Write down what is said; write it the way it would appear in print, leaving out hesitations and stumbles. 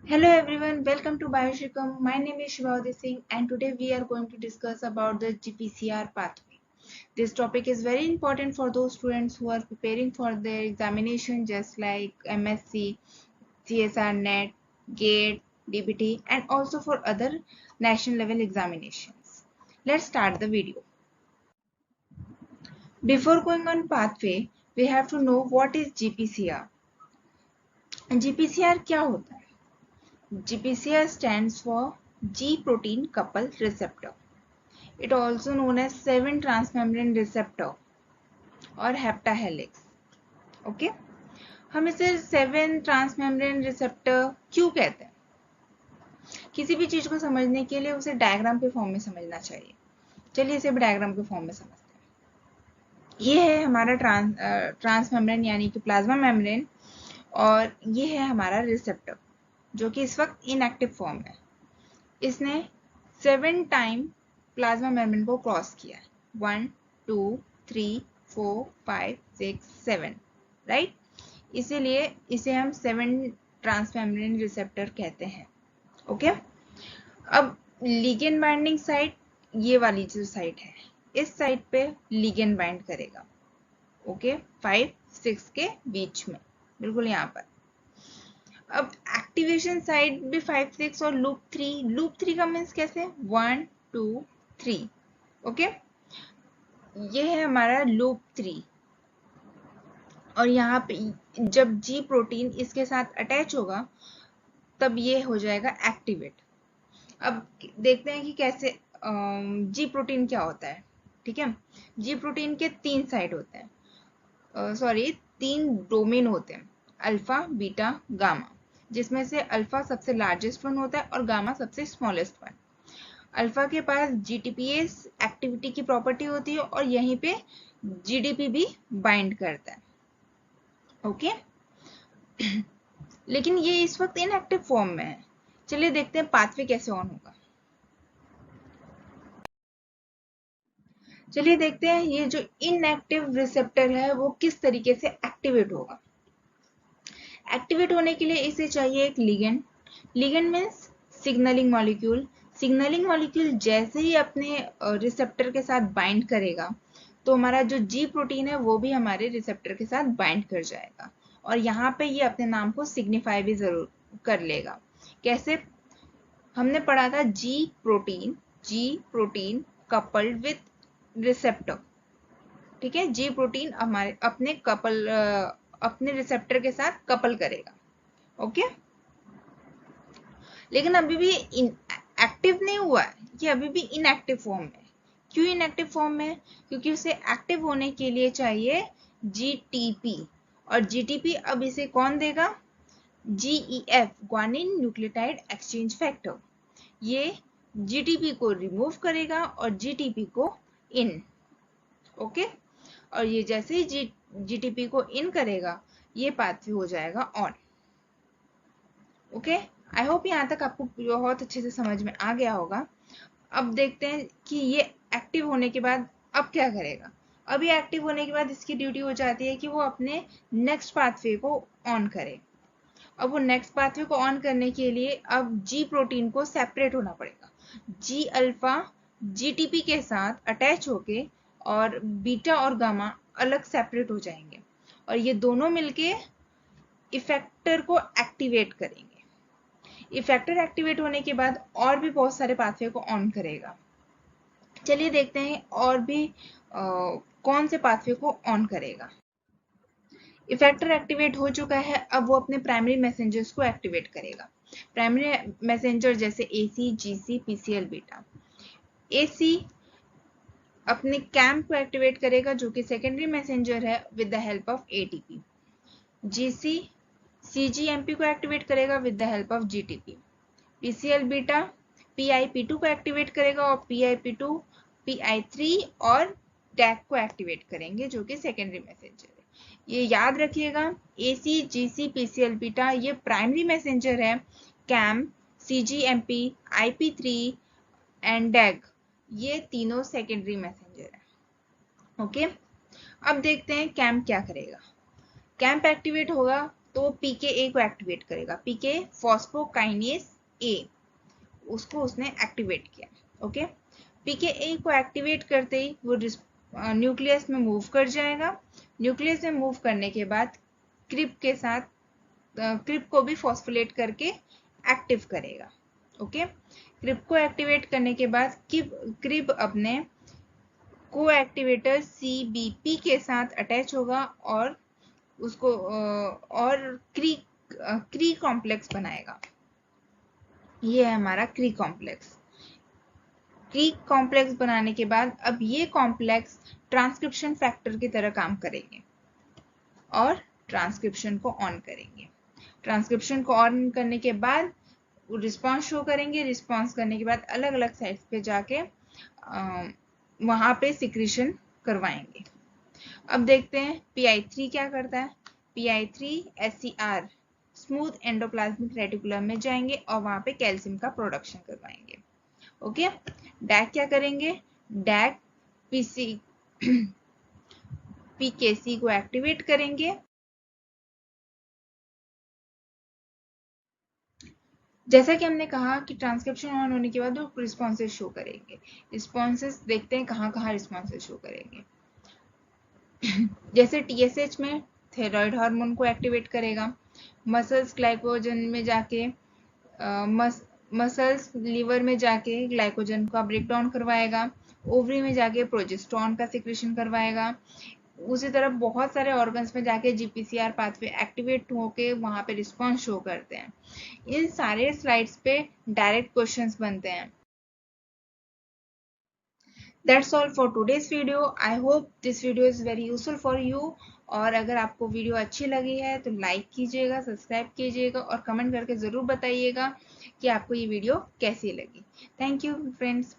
Hello everyone, welcome to Bioshrikam. My name is Shivavati Singh and today we are going to discuss about the GPCR pathway. This topic is very important for those students who are preparing for their examination just like MSc, CSR NET, GATE, DBT and also for other national level examinations. Let's start the video. Before going on pathway, we have to know what is GPCR. GPCR क्या होता है? GPCR stands for G protein couple receptor. It also known as 7 transmembrane receptor और हेप्टाहेलिक्स. Okay, हम इसे 7 transmembrane receptor क्यों कहते हैं? किसी भी चीज को समझने के लिए उसे डायग्राम के फॉर्म में समझना चाहिए. चलिए इसे डायग्राम के फॉर्म में समझते हैं. ये है हमारा ट्रांसमेम्ब्रेन यानी कि प्लाज्मा मेम्ब्रेन और ये है हमारा रिसेप्टर जो कि इस वक्त इनएक्टिव फॉर्म है. इसने 7 टाइम प्लाज्मा मेम्ब्रेन को क्रॉस किया है. 1 2 3 4 5 6 7, राइट. इसीलिए इसे हम 7 ट्रांसमेम्ब्रेन रिसेप्टर कहते हैं. ओके, अब लिगेंड बाइंडिंग साइट ये वाली जो साइट है, इस साइट पे लिगेंड बाइंड करेगा. ओके, 5 6 के बीच में, बिल्कुल यहाँ पर. अब एक्टिवेशन साइट भी 5 6 और लूप 3 का मीन्स कैसे 1 2 3. ओके, ये है हमारा लूप 3 और यहाँ पे जब जी प्रोटीन इसके साथ अटैच होगा तब ये हो जाएगा एक्टिवेट. अब देखते हैं कि कैसे जी प्रोटीन क्या होता है. ठीक है, जी प्रोटीन के 3 साइड होते हैं, सॉरी 3 डोमेन होते हैं, अल्फा बीटा गामा, जिसमें से अल्फा सबसे लार्जेस्ट वन होता है और गामा सबसे स्मॉलेस्ट वन. अल्फा के पास जीटीपीएस एक्टिविटी की प्रॉपर्टी होती है और यहीं पे जीडीपी भी बाइंड करता है. ओके, लेकिन ये इस वक्त इनएक्टिव फॉर्म में है. चलिए देखते हैं पाथवे कैसे ऑन होगा. चलिए देखते हैं ये जो इनएक्टिव रिसेप्टर है वो किस तरीके से एक्टिवेट होगा. एक्टिवेट होने के लिए इसे चाहिए एक ligand. Ligand means signalling molecule. Signalling molecule जैसे ही अपने रिसेप्टर के साथ बाइंड करेगा तो हमारा जो जी प्रोटीन है वो भी हमारे रिसेप्टर के साथ बाइंड कर जाएगा और यहाँ पे ये अपने नाम को सिग्निफाई भी जरूर कर लेगा. कैसे? हमने पढ़ा था जी प्रोटीन कपल्ड विथ रिसेप्टर. ठीक है, जी प्रोटीन हमारे अपने रिसेप्टर के साथ कपल करेगा. ओके, लेकिन अभी भी एक्टिव नहीं हुआ है, ये अभी भी इनएक्टिव फॉर्म में. क्यों इनएक्टिव फॉर्म में? क्योंकि उसे एक्टिव होने के लिए चाहिए जीटीपी और जीटीपी अब इसे कौन देगा? GEF, guanine nucleotide exchange factor. ये जीटीपी को रिमूव करेगा और जीटीपी को इन. ओके, और ये जैसे ही जीटीपी को इन करेगा ये पाथवे हो जाएगा ऑन. ओके, आई होप यहाँ तक आपको बहुत अच्छे से समझ में आ गया होगा. अब देखते हैं कि ये एक्टिव होने के बाद अब क्या करेगा. अभी एक्टिव होने के बाद इसकी ड्यूटी हो जाती है कि वो अपने नेक्स्ट पाथवे को ऑन करे. अब वो नेक्स्ट पाथवे को ऑन करने के लिए अब जी प्रोटीन को सेपरेट होना पड़ेगा. जी अल्फा जीटीपी के साथ अटैच होके और बीटा और गामा अलग सेपरेट हो जाएंगे और ये दोनों मिलके इफेक्टर को एक्टिवेट करेंगे. इफेक्टर एक्टिवेट होने के बाद और भी बहुत सारे पाथवे को ऑन करेगा. चलिए देखते हैं और भी कौन से पाथवे को ऑन करेगा. इफेक्टर एक्टिवेट हो चुका है, अब वो अपने प्राइमरी मैसेंजर्स को एक्टिवेट करेगा. प्राइमरी मैसेंजर जैसे AC GC PCL beta. AC अपने कैम्प को एक्टिवेट करेगा जो कि सेकेंडरी मैसेंजर है with the help of ATP. GC cGMP को एक्टिवेट करेगा with the help of GTP. PCL beta PIP two को एक्टिवेट करेगा और पीआईपी2 पीआई3 और टैग को एक्टिवेट करेंगे जो कि सेकेंडरी मैसेंजर है. ये याद रखिएगा, एसी जीसी पीसीएल बीटा ये प्राइमरी मैसेंजर है. कैम सीजीएमपी आईपी3 एंड डैग ये तीनों सेकेंडरी मैसेंजर है. ओके, अब देखते हैं कैम्प क्या करेगा. कैम्प एक्टिवेट होगा तो PKA को एक्टिवेट करेगा, PK फॉस्फोकाइनेज A, उसको उसने एक्टिवेट किया। ओके, PKA को एक्टिवेट करते ही वो न्यूक्लियस में मूव कर जाएगा। न्यूक्लियस में मूव करने के बाद क्रिप के साथ क्रिप को भी फॉस्फोलेट करके एक्टिव करेगा। ओके, क्रिप को एक्टिवेट करने के बाद क्रिप अपने को एक्टिवेटर CBP के साथ अटैच होगा और उसको और क्री कॉम्प्लेक्स बनाएगा। ये है हमारा क्री कॉम्प्लेक्स। क्री कॉम्प्लेक्स बनाने के बाद अब ये कॉम्प्लेक्स ट्रांसक्रिप्शन फैक्टर की तरह काम करेंगे और ट्रांसक्रिप्शन को ऑन करेंगे। ट्रांसक्रिप्शन को ऑन करने के बाद रिस्पॉन्स शो करेंगे। रिस्पॉन्स करने के बाद अलग अलग साइट्स पे जाके वहां पे सिक्रीशन करवाएंगे। अब देखते हैं PI3 क्या करता है। PI3 SCR smooth endoplasmic reticulum में जाएंगे और वहां पे कैल्शियम का प्रोडक्शन करवाएंगे। ओके, डैक क्या करेंगे, डैक PKC को एक्टिवेट करेंगे। जैसा कि हमने कहा कि ट्रांसक्रिप्शन ऑन होने के बाद वो रिस्पॉन्सेज शो करेंगे। रिस्पॉन्सेज देखते हैं कहाँ कहाँ रिस्पॉन्सेज शो करेंगे। जैसे TSH में थायराइड हार्मोन को एक्टिवेट करेगा, मसल्स ग्लाइकोजन में जाके मसल्स लिवर में जाके ग्लाइकोजन का ब्रेकडाउन करवाएगा, ओवरी में जाके प्रोजेस्टेरॉन का सिक्रेशन करवाएगा। उसी तरह बहुत सारे ऑर्गन्स में जाके GPCR पाथवे एक्टिवेट होके वहां पे रिस्पॉन्स शो करते हैं। इन सारे स्लाइड्स पे डायरेक्ट क्वेश्चंस बनते हैं। That's all for today's video. I hope this video is very useful for you. और अगर आपको वीडियो अच्छी लगी है तो लाइक कीजिएगा, सब्सक्राइब कीजिएगा और कमेंट करके ज़रूर बताइएगा कि आपको ये वीडियो कैसी लगी। Thank you friends.